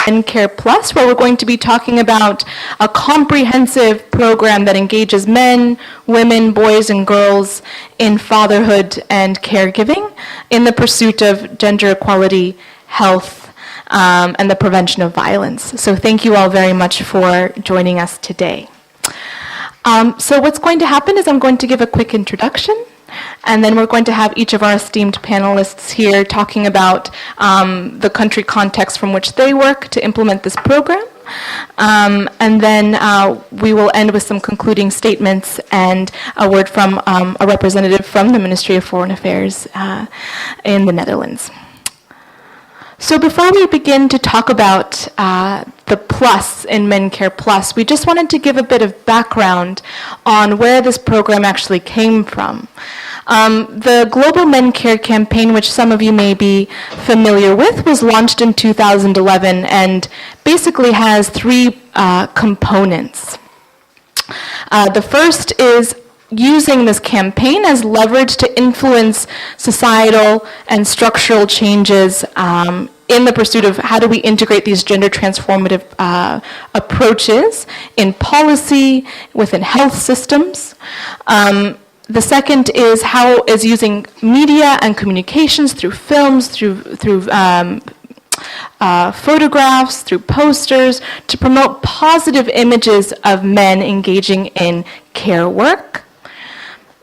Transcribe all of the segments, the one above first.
Men Care Plus, where we're going to be talking about a comprehensive program that engages men, women, boys, and girls in fatherhood and caregiving in the pursuit of gender equality, health, and the prevention of violence. So thank you all very much for joining us today. So what's going to happen is I'm going to give a quick introduction, and then we're going to have each of our esteemed panelists here talking about the country context from which they work to implement this program. And then we will end with some concluding statements and a word from a representative from the Ministry of Foreign Affairs in the Netherlands. So before we begin to talk about the plus in Men Care Plus, we just wanted to give a bit of background on where this program actually came from. The Global Men Care campaign, which some of you may be familiar with, was launched in 2011 and basically has three components. The first is using this campaign as leverage to influence societal and structural changes in the pursuit of how do we integrate these gender transformative approaches in policy, within health systems. The second is how is using media and communications through films, through photographs, through posters, to promote positive images of men engaging in care work.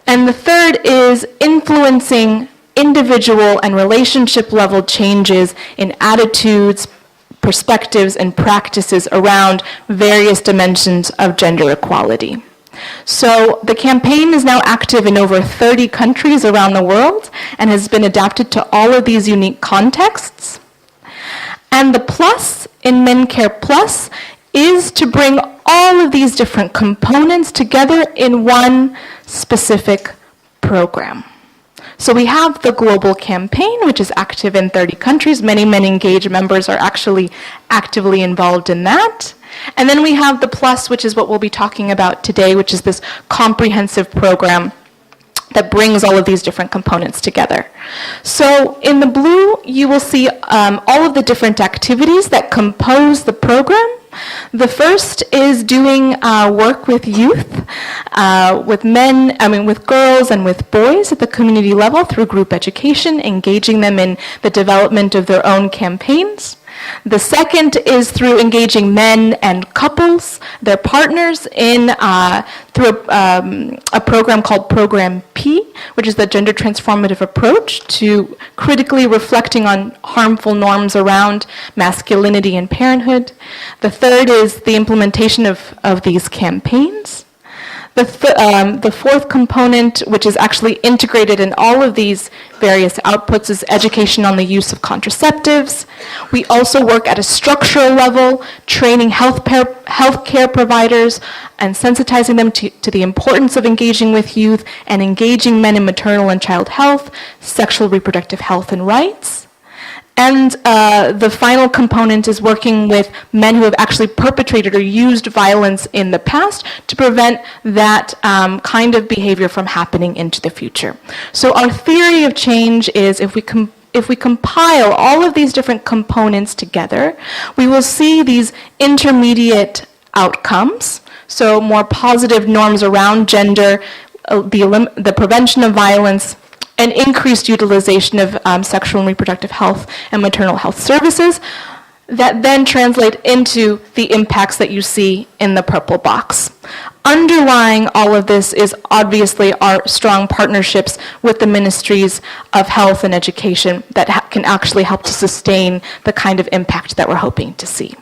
And the third is influencing individual and relationship level changes in attitudes, perspectives, and practices around various dimensions of gender equality. So the campaign is now active in over 30 countries around the world and has been adapted to all of these unique contexts. And the plus in Men Care Plus is to bring all of these different components together in one specific program. So we have the global campaign, which is active in 30 countries. Many Men Engage members are actually actively involved in that. And then we have the plus, which is what we'll be talking about today, which is this comprehensive program that brings all of these different components together. So in the blue, you will see all of the different activities that compose the program. The first is doing work with youth, with girls and with boys at the community level through group education, engaging them in the development of their own campaigns. The second is through engaging men and couples, their partners, in through a program called Program P, which is the gender transformative approach to critically reflecting on harmful norms around masculinity and parenthood. The third is the implementation of these campaigns. The fourth component, which is actually integrated in all of these various outputs, is education on the use of contraceptives. We also work at a structural level, training healthcare providers and sensitizing them to the importance of engaging with youth and engaging men in maternal and child health, sexual reproductive health and rights. And the final component is working with men who have actually perpetrated or used violence in the past to prevent that kind of behavior from happening into the future. So our theory of change is if we compile all of these different components together, we will see these intermediate outcomes. So more positive norms around gender, the prevention of violence, and increased utilization of sexual and reproductive health and maternal health services that then translate into the impacts that you see in the purple box. Underlying all of this is obviously our strong partnerships with the ministries of health and education that can actually help to sustain the kind of impact that we're hoping to see.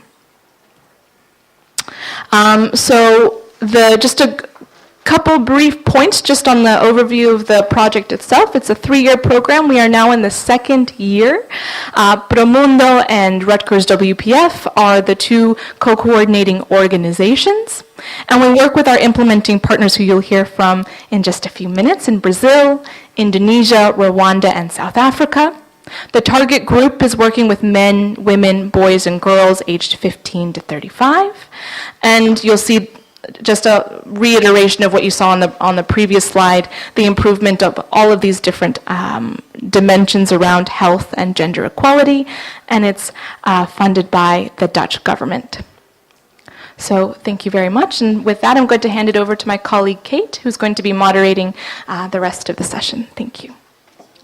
Just a couple brief points just on the overview of the project itself. It's a 3-year program. We are now in the 2nd year. Promundo and Rutgers WPF are the two co-coordinating organizations. And we work with our implementing partners who you'll hear from in just a few minutes in Brazil, Indonesia, Rwanda, and South Africa. The target group is working with men, women, boys, and girls aged 15 to 35. And you'll see just a reiteration of what you saw on the previous slide, the improvement of all of these different dimensions around health and gender equality, and it's funded by the Dutch government. So thank you very much, and with that I'm going to hand it over to my colleague Kate, who's going to be moderating the rest of the session. Thank you.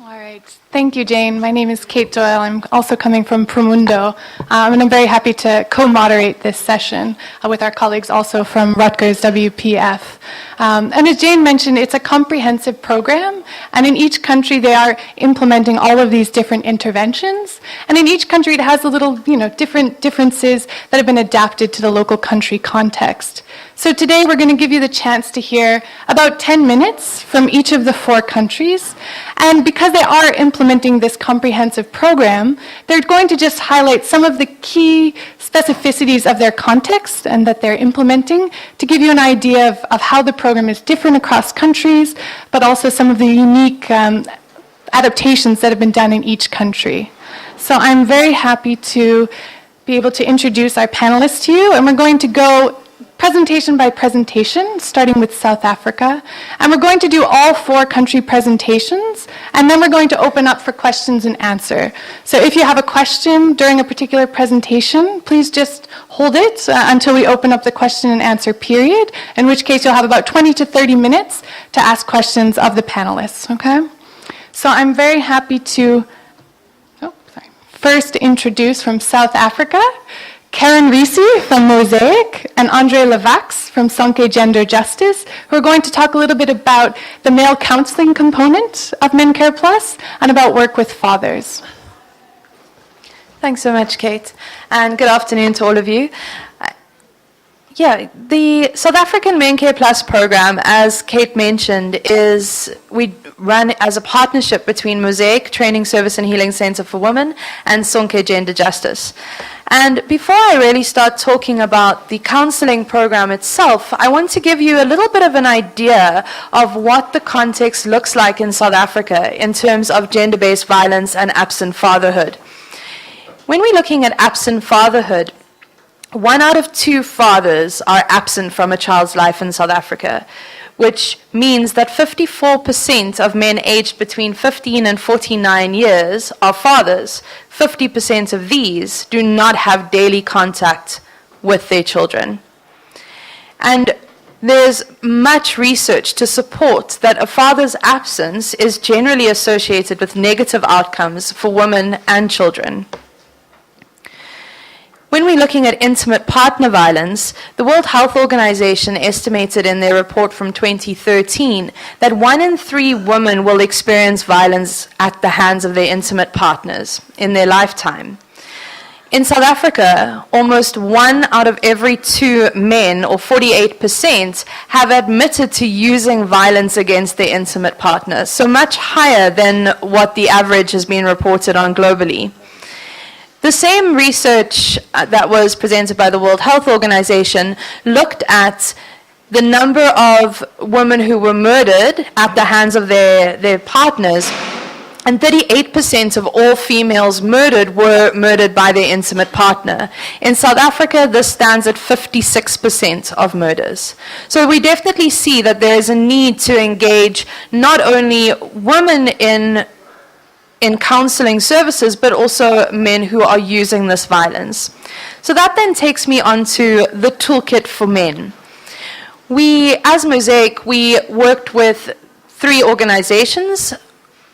All right. Thank you, Jane. My name is Kate Doyle. I'm also coming from Promundo, and I'm very happy to co-moderate this session with our colleagues also from Rutgers WPF. And as Jane mentioned, it's a comprehensive program, and in each country they are implementing all of these different interventions, and in each country it has a little, different differences that have been adapted to the local country context. So today we're going to give you the chance to hear about 10 minutes from each of the 4 countries, and because they are implementing this comprehensive program, they're going to just highlight some of the key specificities of their context and that they're implementing to give you an idea of how the program is different across countries, but also some of the unique adaptations that have been done in each country. So I'm very happy to be able to introduce our panelists to you, and we're going to go presentation by presentation, starting with South Africa. And we're going to do all 4 country presentations, and then we're going to open up for questions and answer. So if you have a question during a particular presentation, please just hold it until we open up the question and answer period, in which case you'll have about 20 to 30 minutes to ask questions of the panelists, okay? So I'm very happy to first introduce from South Africa, Karen Risi from Mosaic and Andre Levax from Sonke Gender Justice, who are going to talk a little bit about the male counseling component of MenCare Plus and about work with fathers. Thanks so much, Kate, and good afternoon to all of you. The South African MenCare Plus program, as Kate mentioned, we run as a partnership between Mosaic Training Service and Healing Center for Women and Sonke Gender Justice. And before I really start talking about the counseling program itself, I want to give you a little bit of an idea of what the context looks like in South Africa in terms of gender-based violence and absent fatherhood. When we're looking at absent fatherhood, 1 out of 2 fathers are absent from a child's life in South Africa, which means that 54% of men aged between 15 and 49 years are fathers. 50% of these do not have daily contact with their children. And there's much research to support that a father's absence is generally associated with negative outcomes for women and children. When we're looking at intimate partner violence, the World Health Organization estimated in their report from 2013 that 1 in 3 women will experience violence at the hands of their intimate partners in their lifetime. In South Africa, almost 1 out of every 2 men, or 48%, have admitted to using violence against their intimate partner, so much higher than what the average has been reported on globally. The same research that was presented by the World Health Organization looked at the number of women who were murdered at the hands of their partners, and 38% of all females murdered were murdered by their intimate partner. In South Africa, this stands at 56% of murders. So we definitely see that there is a need to engage not only women in counseling services, but also men who are using this violence. So that then takes me on to the toolkit for men. We, as Mosaic, we worked with 3 organizations,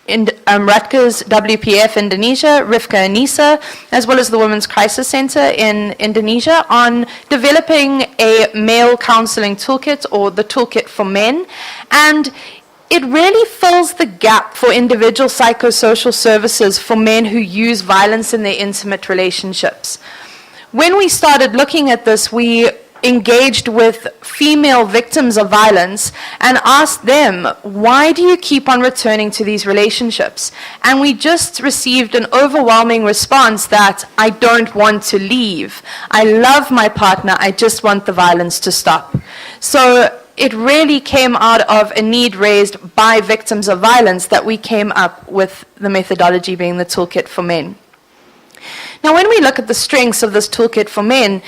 in Rutgers WPF Indonesia, Rifka Anissa, as well as the Women's Crisis Center in Indonesia, on developing a male counseling toolkit, or the toolkit for men. And it really fills the gap for individual psychosocial services for men who use violence in their intimate relationships. When we started looking at this, we engaged with female victims of violence and asked them, why do you keep on returning to these relationships? And we just received an overwhelming response that, I don't want to leave. I love my partner, I just want the violence to stop. So it really came out of a need raised by victims of violence that we came up with the methodology being the toolkit for men. Now, when we look at the strengths of this toolkit for men,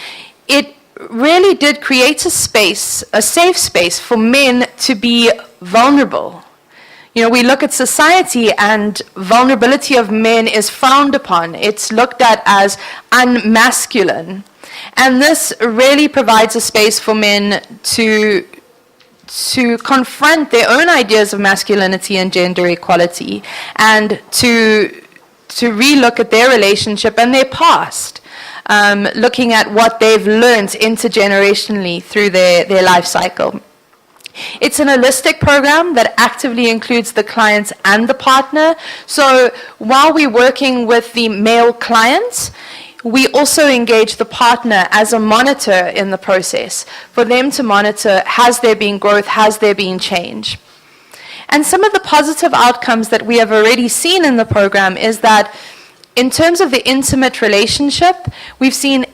it really did create a space, a safe space for men to be vulnerable. You know, we look at society and vulnerability of men is frowned upon. It's looked at as unmasculine. And this really provides a space for men to confront their own ideas of masculinity and gender equality, and to relook at their relationship and their past, looking at what they've learned intergenerationally through their life cycle. It's an holistic program that actively includes the clients and the partner. So while we're working with the male clients, we also engage the partner as a monitor in the process for them to monitor, has there been growth, has there been change? And some of the positive outcomes that we have already seen in the program is that in terms of the intimate relationship, we've seen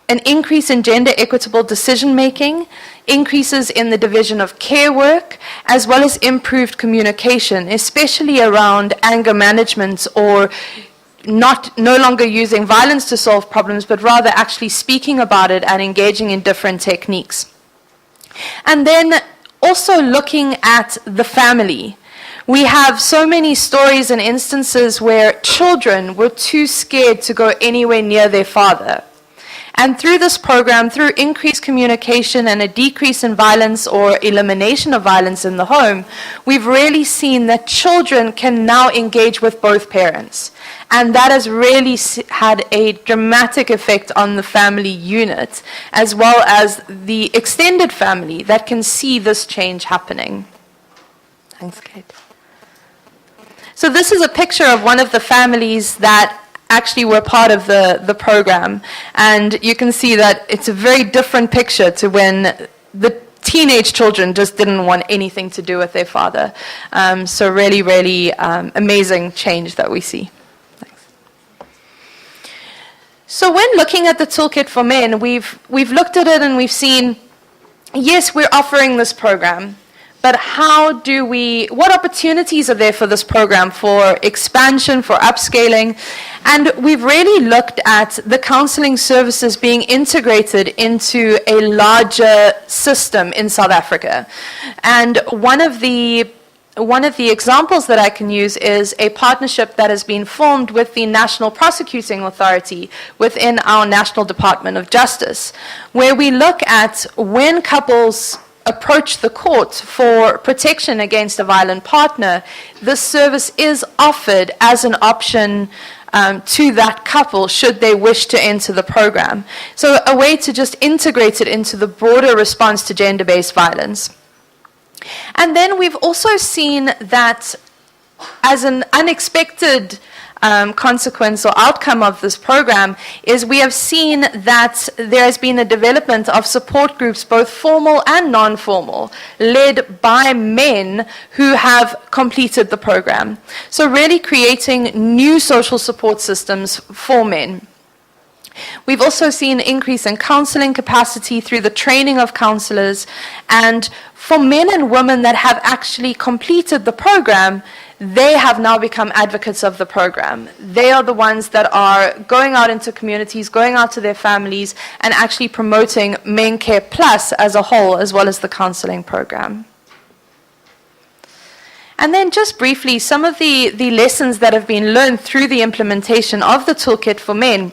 an increase in gender equitable decision making, increases in the division of care work, as well as improved communication, especially around anger management, or no longer using violence to solve problems, but rather actually speaking about it and engaging in different techniques. And then also looking at the family. We have so many stories and instances where children were too scared to go anywhere near their father. And through this program, through increased communication and a decrease in violence or elimination of violence in the home, we've really seen that children can now engage with both parents. And that has really had a dramatic effect on the family unit, as well as the extended family that can see this change happening. Thanks, Kate. So this is a picture of one of the families that actually were part of the program. And you can see that it's a very different picture to when the teenage children just didn't want anything to do with their father. So really, really amazing change that we see. Thanks. So when looking at the Toolkit for Men, we've looked at it and we've seen, yes, we're offering this program. But what opportunities are there for this program for expansion, for upscaling? And we've really looked at the counseling services being integrated into a larger system in South Africa. And one of the examples that I can use is a partnership that has been formed with the National Prosecuting Authority within our National Department of Justice, where we look at when couples approach the court for protection against a violent partner, this service is offered as an option to that couple should they wish to enter the program. So a way to just integrate it into the broader response to gender-based violence. And then we've also seen that as an unexpected consequence or outcome of this program is we have seen that there has been a development of support groups, both formal and non-formal, led by men who have completed the program. So really creating new social support systems for men. We've also seen an increase in counseling capacity through the training of counselors, and for men and women that have actually completed the program, they have now become advocates of the program. They are the ones that are going out into communities, going out to their families, and actually promoting Men Care Plus as a whole, as well as the counseling program. And then just briefly, some of the lessons that have been learned through the implementation of the Toolkit for Men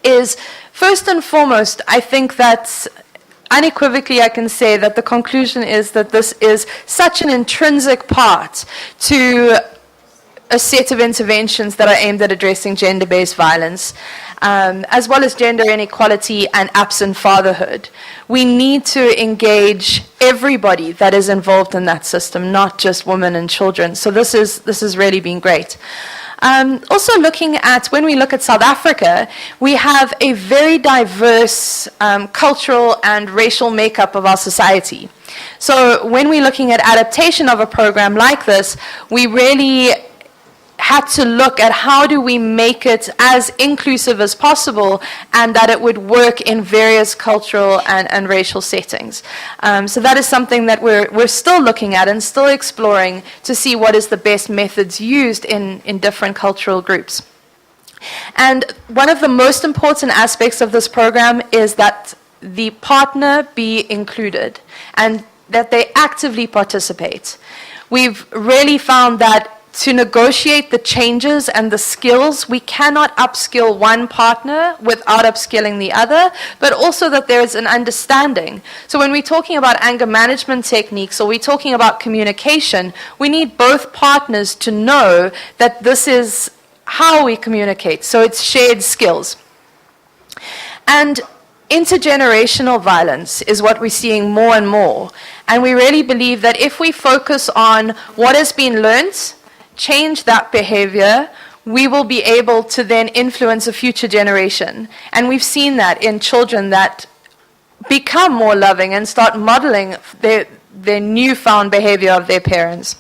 is, first and foremost, I think that unequivocally I can say that the conclusion is that this is such an intrinsic part to a set of interventions that are aimed at addressing gender-based violence, as well as gender inequality and absent fatherhood. We need to engage everybody that is involved in that system, not just women and children. So this has really been great. Also looking at, when we look at South Africa, we have a very diverse cultural and racial makeup of our society. So when we're looking at adaptation of a program like this, we really had to look at how do we make it as inclusive as possible and that it would work in various cultural and racial settings. So that is something that we're still looking at and still exploring to see what is the best methods used in different cultural groups. And one of the most important aspects of this program is that the partner be included and that they actively participate. We've really found that to negotiate the changes and the skills, we cannot upskill one partner without upskilling the other, but also that there is an understanding. So when we're talking about anger management techniques or we're talking about communication, we need both partners to know that this is how we communicate. So it's shared skills. And intergenerational violence is what we're seeing more and more. And we really believe that if we focus on what has been learned, change that behavior, we will be able to then influence a future generation. And we've seen that in children that become more loving and start modeling their newfound behavior of their parents.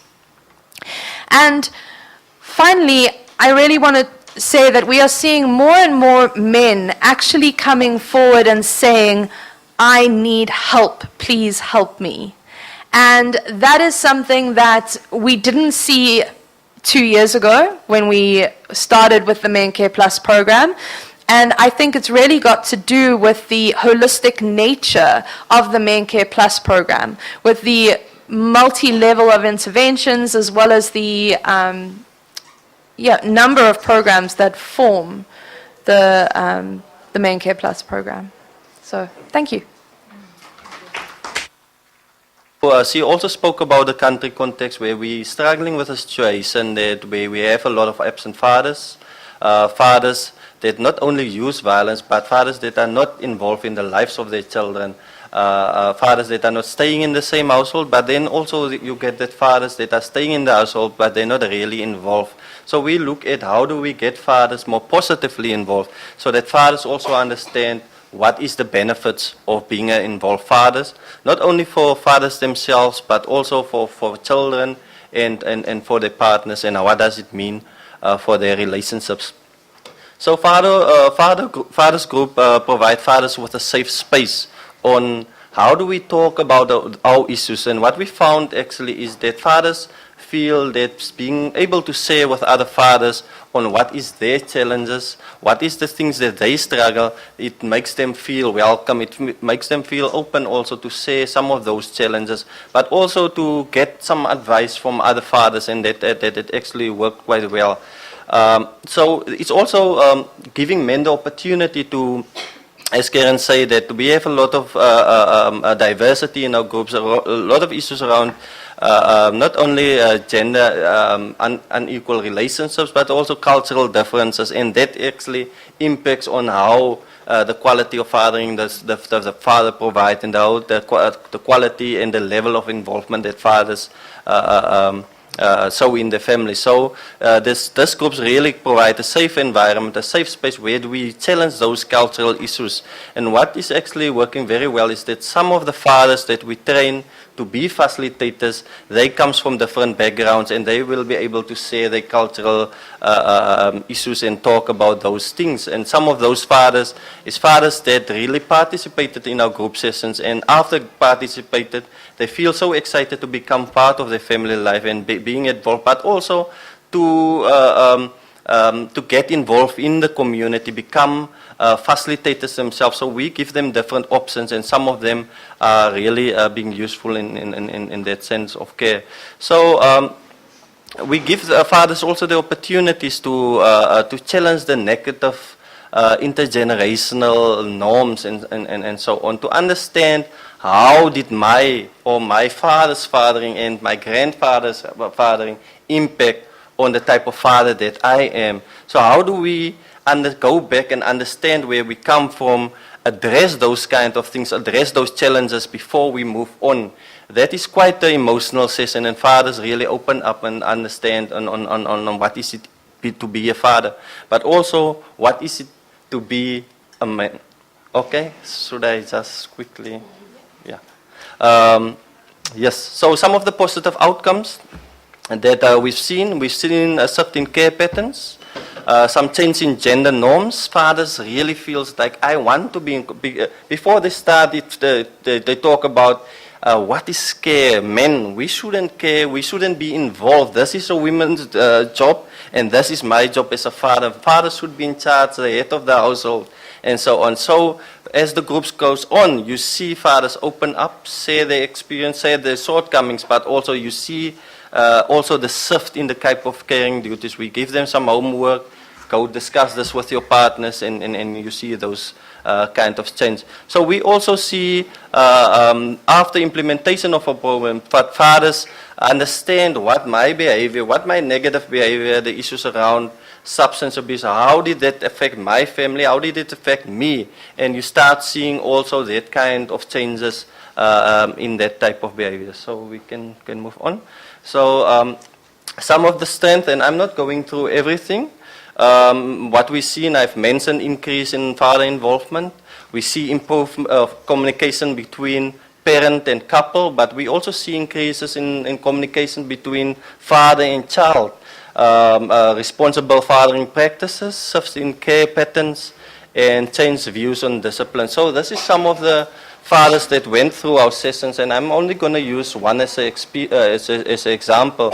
And finally, I really want to say that we are seeing more and more men actually coming forward and saying, I need help, please help me. And that is something that we didn't see 2 years ago when we started with the Men Care Plus program. And I think it's really got to do with the holistic nature of the Men Care Plus program, with the multi-level of interventions as well as the number of programs that form the Men Care Plus program. So, thank you. She also spoke about the country context where we're struggling with a situation that where we have a lot of absent fathers, fathers that not only use violence, but fathers that are not involved in the lives of their children, fathers that are not staying in the same household, but then also you get that fathers that are staying in the household, but they're not really involved. So we look at how do we get fathers more positively involved, so that fathers also understand what is the benefits of being involved fathers, not only for fathers themselves, but also for children and for their partners, and what does it mean for their relationships. So Fathers Group provide fathers with a safe space on how do we talk about our issues. And what we found actually is that fathers feel that being able to share with other fathers on what is their challenges, what is the things that they struggle, it makes them feel welcome, it makes them feel open also to share some of those challenges, but also to get some advice from other fathers, and that it actually worked quite well. So it's also giving men the opportunity to, as Karen said, that we have a lot of diversity in our groups, a lot of issues around not only gender unequal relationships, but also cultural differences, and that actually impacts on how the quality of fathering the father provides, and how the quality and the level of involvement that fathers so in the family. So this groups really provide a safe environment, a safe space where we challenge those cultural issues. And what is actually working very well is that some of the fathers that we train to be facilitators, they comes from different backgrounds, and they will be able to share their cultural issues and talk about those things. And some of those fathers is fathers that really participated in our group sessions, and after participated, they feel so excited to become part of their family life and being involved, but also to get involved in the community, become facilitators themselves. So we give them different options, and some of them are really being useful in that sense of care. So we give fathers also the opportunities to challenge the negative intergenerational norms and so on, to understand how did my father's fathering and my grandfather's fathering impact on the type of father that I am. So how do we go back and understand where we come from, address those kind of things, address those challenges before we move on. That is quite an emotional session, and fathers really open up and understand on what is it to be a father, but also what is it to be a man. Okay, should I just quickly, yeah. Yes, so some of the positive outcomes that we've seen a shift in care patterns, some change in gender norms. Fathers really feels like I want to be before they start it, they talk about what is care. Men, we shouldn't care, we shouldn't be involved. This is a woman's job, and this is my job as a father. Father should be in charge, the head of the household, and so on. So as the groups goes on, you see fathers open up, share their experience, share their shortcomings, but also you see also the shift in the type of caring duties. We give them some homework, go discuss this with your partners, and you see those kind of change. So we also see after implementation of a program, that fathers understand what my behavior, what my negative behavior, the issues around substance abuse, how did that affect my family, how did it affect me, and you start seeing also that kind of changes in that type of behavior. So we can move on. So some of the strength, and I'm not going through everything. What we see, and I've mentioned increase in father involvement. We see improvement of communication between parent and couple, but we also see increases in communication between father and child. Responsible fathering practices, shifts in care patterns, and changed views on discipline. So this is some of the fathers that went through our sessions, and I'm only going to use one as an example.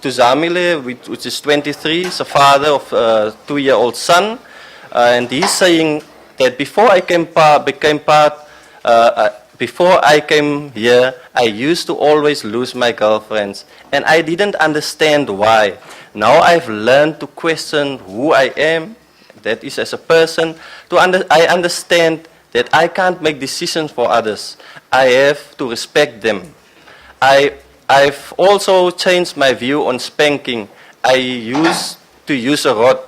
Tuzamile, which is 23, is a father of a 2-year-old son, and he's saying that before I before I came here, I used to always lose my girlfriends, and I didn't understand why. Now I've learned to question who I am, that is as a person. I understand that I can't make decisions for others. I have to respect them. I've also changed my view on spanking. I used to use a rod.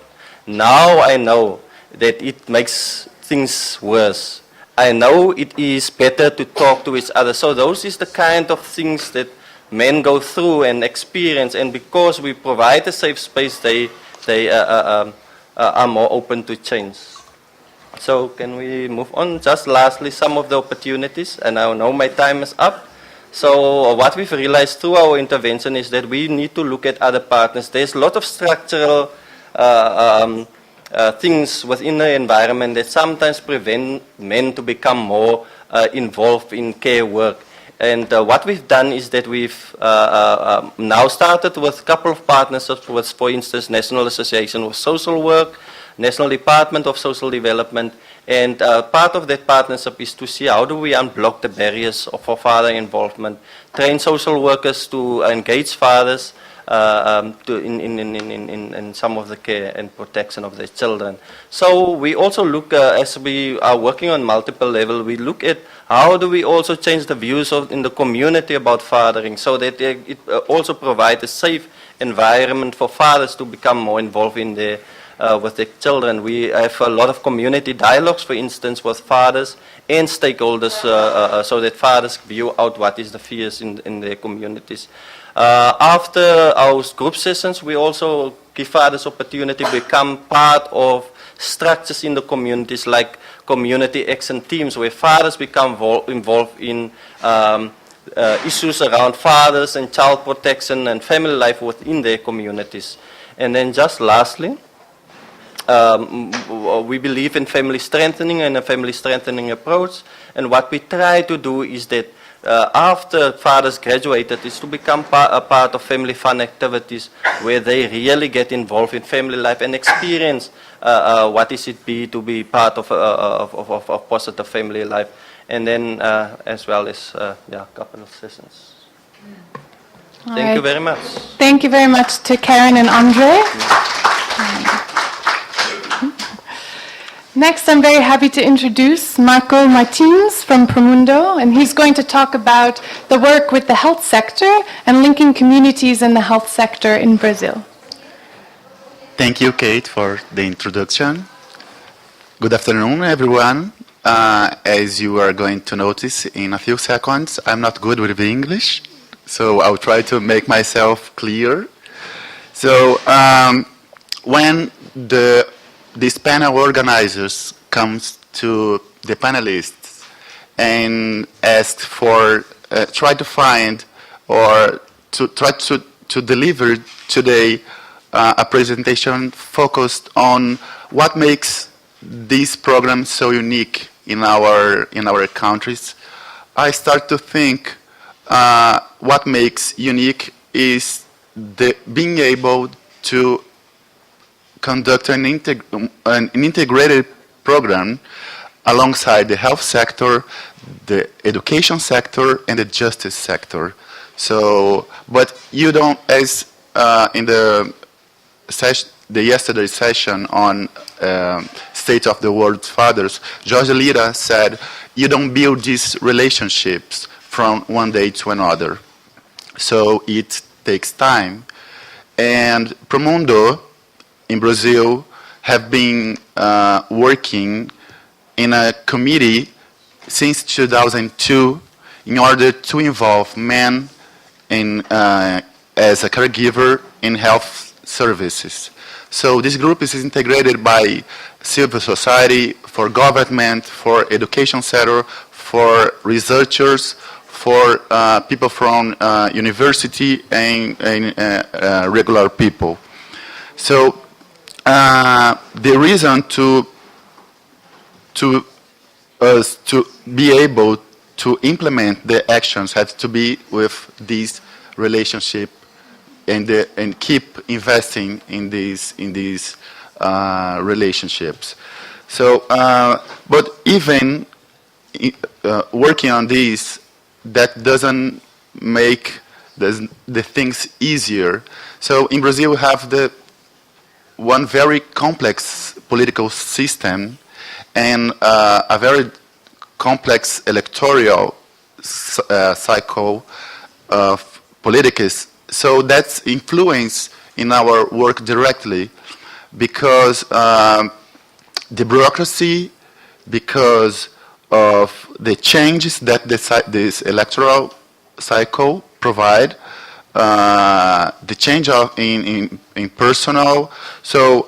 Now I know that it makes things worse. I know it is better to talk to each other. So those is the kind of things that men go through and experience, and because we provide a safe space, they are more open to change. So can we move on? Just lastly, some of the opportunities, and I know my time is up. So what we've realized through our intervention is that we need to look at other partners. There's a lot of structural things within the environment that sometimes prevent men to become more involved in care work. And what we've done is that we've now started with a couple of partnerships with, for instance, National Association of Social Work, National Department of Social Development, and part of that partnership is to see how do we unblock the barriers for father involvement, train social workers to engage fathers in some of the care and protection of their children. So we also look, as we are working on multiple levels, we look at how do we also change the views in the community about fathering, so that it also provides a safe environment for fathers to become more involved in their with their children. We have a lot of community dialogues, for instance, with fathers and stakeholders, so that fathers view out what is the fears in their communities. After our group sessions, we also give fathers opportunity to become part of structures in the communities, like community action teams, where fathers become involved in issues around fathers and child protection and family life within their communities. And then just lastly, we believe in family strengthening and a family strengthening approach. And what we try to do is that after fathers graduated, is to become a part of family fun activities where they really get involved in family life and experience what is it be to be part of a positive family life. And then as well as a couple of sessions. Thank you very much. Thank you very much to Karen and Andre. Next, I'm very happy to introduce Marco Martins from Promundo, and he's going to talk about the work with the health sector and linking communities in the health sector in Brazil. Thank you, Kate, for the introduction. Good afternoon, everyone. As you are going to notice in a few seconds, I'm not good with the English, so I'll try to make myself clear. So when these panel organizers comes to the panelists and asked for, try to find or to try to deliver today a presentation focused on what makes this program so unique in our countries, I start to think what makes unique is the being able to conduct an integrated program alongside the health sector, the education sector, and the justice sector. So, but you don't, as in the yesterday session on State of the World Fathers, Jorge Lira said, you don't build these relationships from one day to another. So it takes time. And Promundo in Brazil have been working in a committee since 2002 in order to involve men in, as a caregiver in health services. So this group is integrated by civil society, for government, for education sector, for researchers, for people from university and regular people. So the reason to us to be able to implement the actions has to be with this relationship and keep investing in these relationships. So, but even working on this, that doesn't make the things easier. So in Brazil, we have one very complex political system and a very complex electoral cycle of politics. So that's influence in our work directly because the bureaucracy, because of the changes that this electoral cycle provide, the change in personnel. So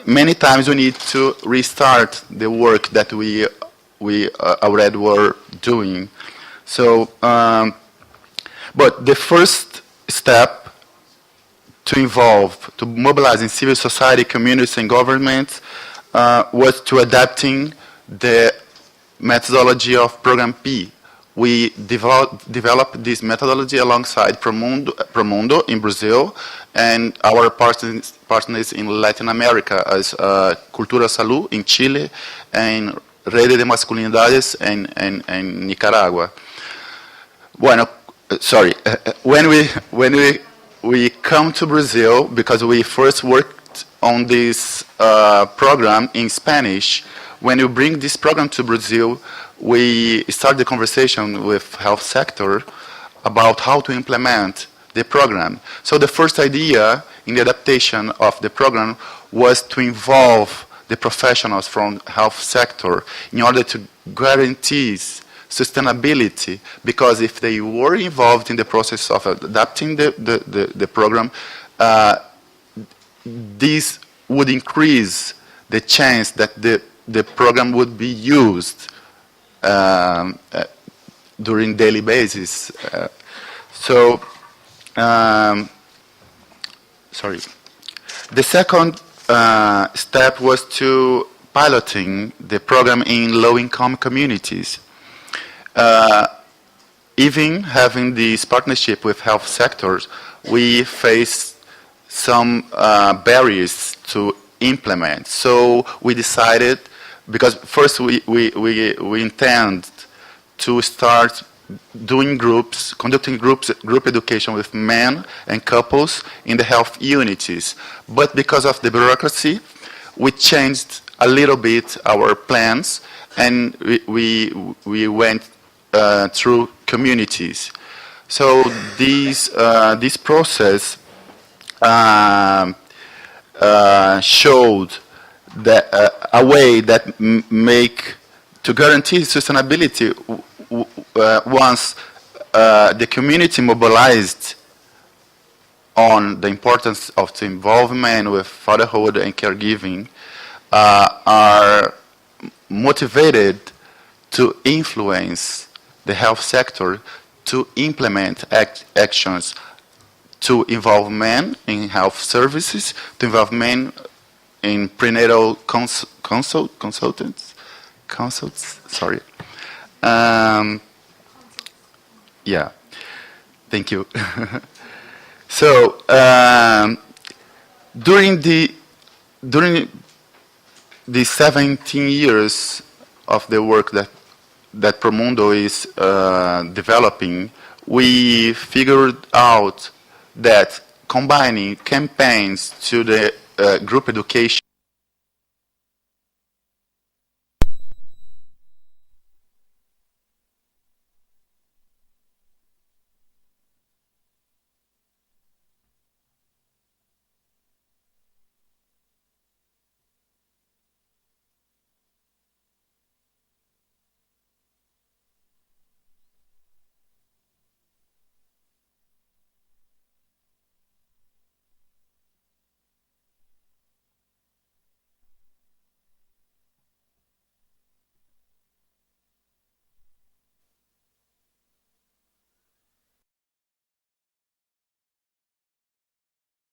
many times we need to restart the work that we already were doing. So, but the first step to mobilize in civil society, communities, and governments was to adapting the methodology of Program P. We developed this methodology alongside Promundo in Brazil and our partners in Latin America as Cultura Salud in Chile and Rede de Masculinidades in Nicaragua. Bueno, sorry. When we come to Brazil, because we first worked on this program in Spanish, when you bring this program to Brazil, we start the conversation with health sector about how to implement the program. So the first idea in the adaptation of the program was to involve the professionals from health sector in order to guarantee sustainability, because if they were involved in the process of adapting the program, this would increase the chance that the program would be used during daily basis. Sorry. The second step was to piloting the program in low-income communities. Even having this partnership with health sectors, we face some barriers to implement. So we decided, because first we intend to start doing conducting group education with men and couples in the health unities. But because of the bureaucracy, we changed a little bit our plans, and we went through communities. So this process showed that a way that make to guarantee sustainability once the community mobilized on the importance of the involvement with fatherhood and caregiving, are motivated to influence the health sector to implement actions to involve men in health services, to involve men in prenatal consults. Sorry. Yeah. Thank you. So during during the 17 years of the work that Promundo is developing, we figured out that combining campaigns to the group education